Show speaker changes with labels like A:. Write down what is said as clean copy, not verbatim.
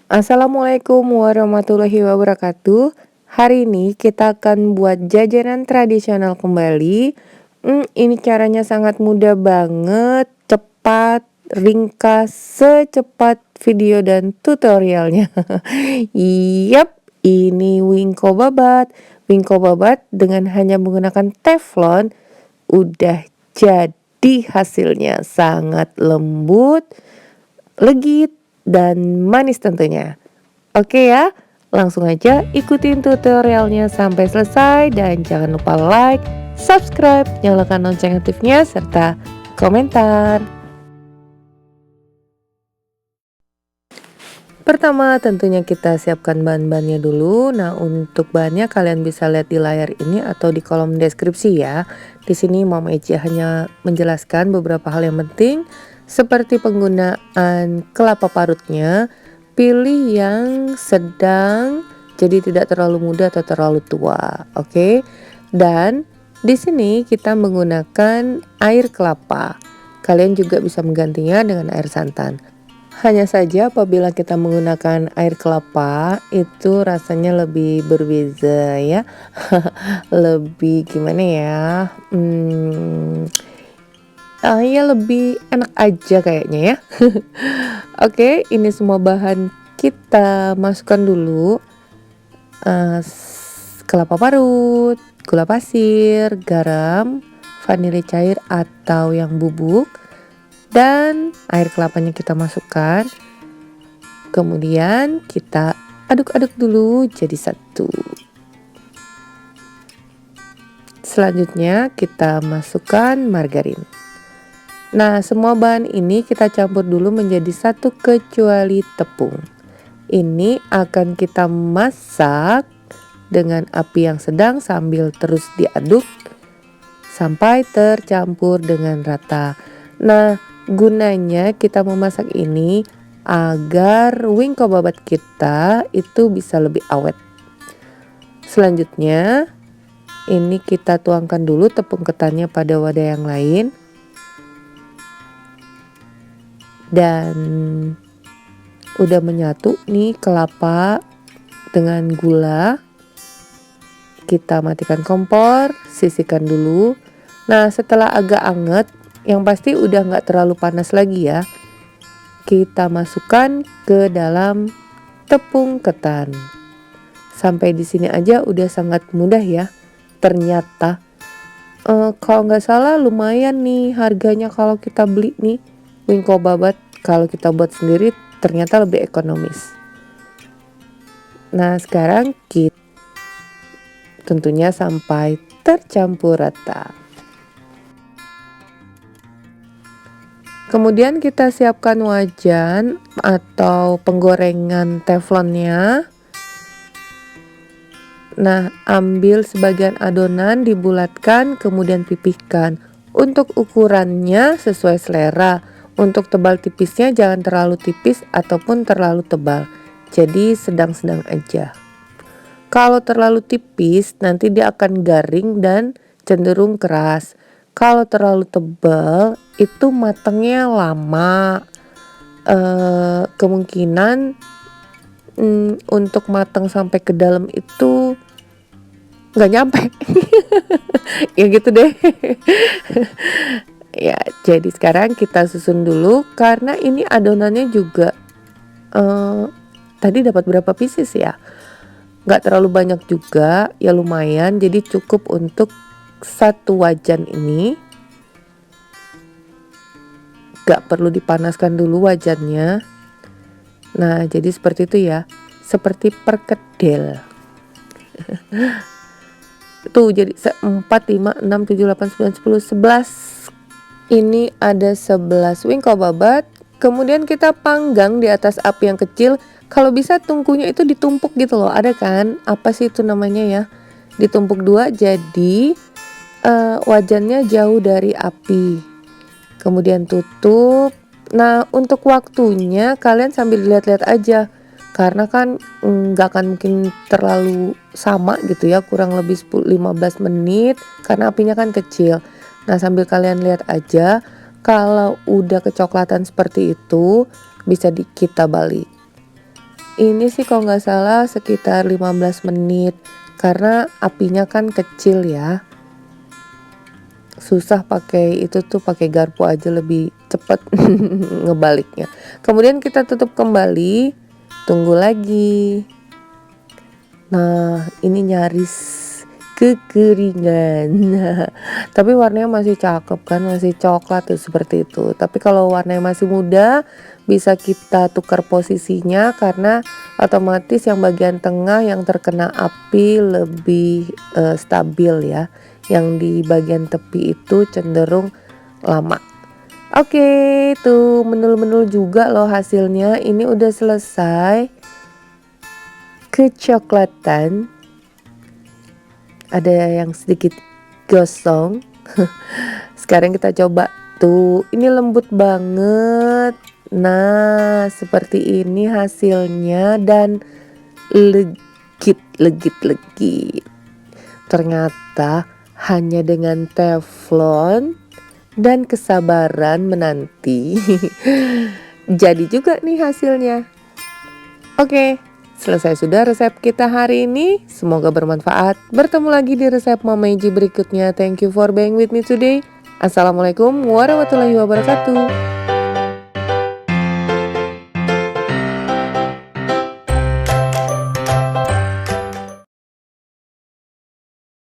A: Assalamualaikum warahmatullahi wabarakatuh. Hari ini kita akan buat jajanan tradisional kembali. Ini caranya sangat mudah banget, cepat, ringkas, secepat video dan tutorialnya. Yap, ini wingko babat. Wingko babat dengan hanya menggunakan teflon udah jadi hasilnya sangat lembut, legit, dan manis tentunya. Oke ya, langsung aja ikutin tutorialnya sampai selesai dan jangan lupa like, subscribe, nyalakan lonceng aktifnya, serta komentar. Pertama tentunya kita siapkan bahan-bahannya dulu. Nah, untuk bahannya kalian bisa lihat di layar ini atau di kolom deskripsi ya. Di sini Mama Eci hanya menjelaskan beberapa hal yang penting seperti penggunaan kelapa parutnya. Pilih yang sedang, jadi tidak terlalu muda atau terlalu tua, oke? Dan di sini kita menggunakan air kelapa. Kalian juga bisa menggantinya dengan air santan. Hanya saja apabila kita menggunakan air kelapa itu rasanya lebih berbeda ya. Lebih gimana ya? Ya lebih enak aja kayaknya ya. Oke, ini semua bahan kita masukkan dulu. Kelapa parut, gula pasir, garam, vanili cair atau yang bubuk, dan air kelapanya kita masukkan. Kemudian kita aduk-aduk dulu jadi satu. Selanjutnya kita masukkan margarin. Nah, semua bahan ini kita campur dulu menjadi satu kecuali tepung. Ini akan kita masak dengan api yang sedang sambil terus diaduk sampai tercampur dengan rata. Nah, gunanya kita memasak ini agar wingko babat kita itu bisa lebih awet. Selanjutnya, ini kita tuangkan dulu tepung ketannya pada wadah yang lain. Dan udah menyatu nih kelapa dengan gula. Kita matikan kompor, sisihkan dulu. Nah, setelah agak anget, yang pasti udah nggak terlalu panas lagi ya. Kita masukkan ke dalam tepung ketan. Sampai di sini aja udah sangat mudah ya. Ternyata kalau nggak salah lumayan nih harganya kalau kita beli nih wingko babat. Kalau kita buat sendiri ternyata lebih ekonomis. Nah, sekarang kita tentunya sampai tercampur rata. Kemudian kita siapkan wajan atau penggorengan teflonnya. Nah, ambil sebagian adonan, dibulatkan, kemudian pipihkan. Untuk ukurannya sesuai selera. Untuk tebal tipisnya jangan terlalu tipis ataupun terlalu tebal. Jadi sedang-sedang aja. Kalau terlalu tipis nanti dia akan garing dan cenderung keras. Kalau terlalu tebal itu matangnya lama. Kemungkinan untuk matang sampai ke dalam itu nggak nyampe. Ya gitu deh. Ya, jadi sekarang kita susun dulu karena ini adonannya juga tadi dapat berapa pieces ya? Nggak terlalu banyak juga, ya lumayan, jadi cukup untuk satu wajan ini. Nggak perlu dipanaskan dulu wajannya. Nah, jadi seperti itu ya, seperti perkedel. Tuh jadi 4, 5, 6, 7, 8, 9, 10, 11. Ini ada 11 wingko babat. Kemudian kita panggang di atas api yang kecil. Kalau bisa tungkunya itu ditumpuk gitu loh, ada kan? Apa sih itu namanya ya? Ditumpuk dua jadi wajannya jauh dari api. Kemudian tutup. Nah, untuk waktunya kalian sambil lihat-lihat aja. Karena kan nggak akan mungkin terlalu sama gitu ya, kurang lebih 10-15 menit karena apinya kan kecil. Nah, sambil kalian lihat aja, kalau udah kecoklatan seperti itu bisa kita balik. Ini sih kalau nggak salah sekitar 15 menit. Karena apinya kan kecil ya. Susah pakai itu tuh, pakai garpu aja lebih cepet ngebaliknya. Kemudian kita tutup kembali, tunggu lagi. Nah, ini nyaris kekeringan. Tapi warnanya masih cakep kan, masih coklat tuh seperti itu. Tapi kalau warnanya masih muda, bisa kita tukar posisinya karena otomatis yang bagian tengah yang terkena api lebih stabil ya. Yang di bagian tepi itu cenderung lama. Oke, tuh menul-menul juga loh hasilnya. Ini udah selesai. Kecoklatan, ada yang sedikit gosong. Sekarang kita coba tuh, ini lembut banget. Nah, seperti ini hasilnya dan legit. Ternyata hanya dengan teflon dan kesabaran menanti jadi juga nih hasilnya. Oke, selesai sudah resep kita hari ini. Semoga bermanfaat. Bertemu lagi di resep Mama Iji berikutnya. Thank you for being with me today. Assalamualaikum warahmatullahi wabarakatuh.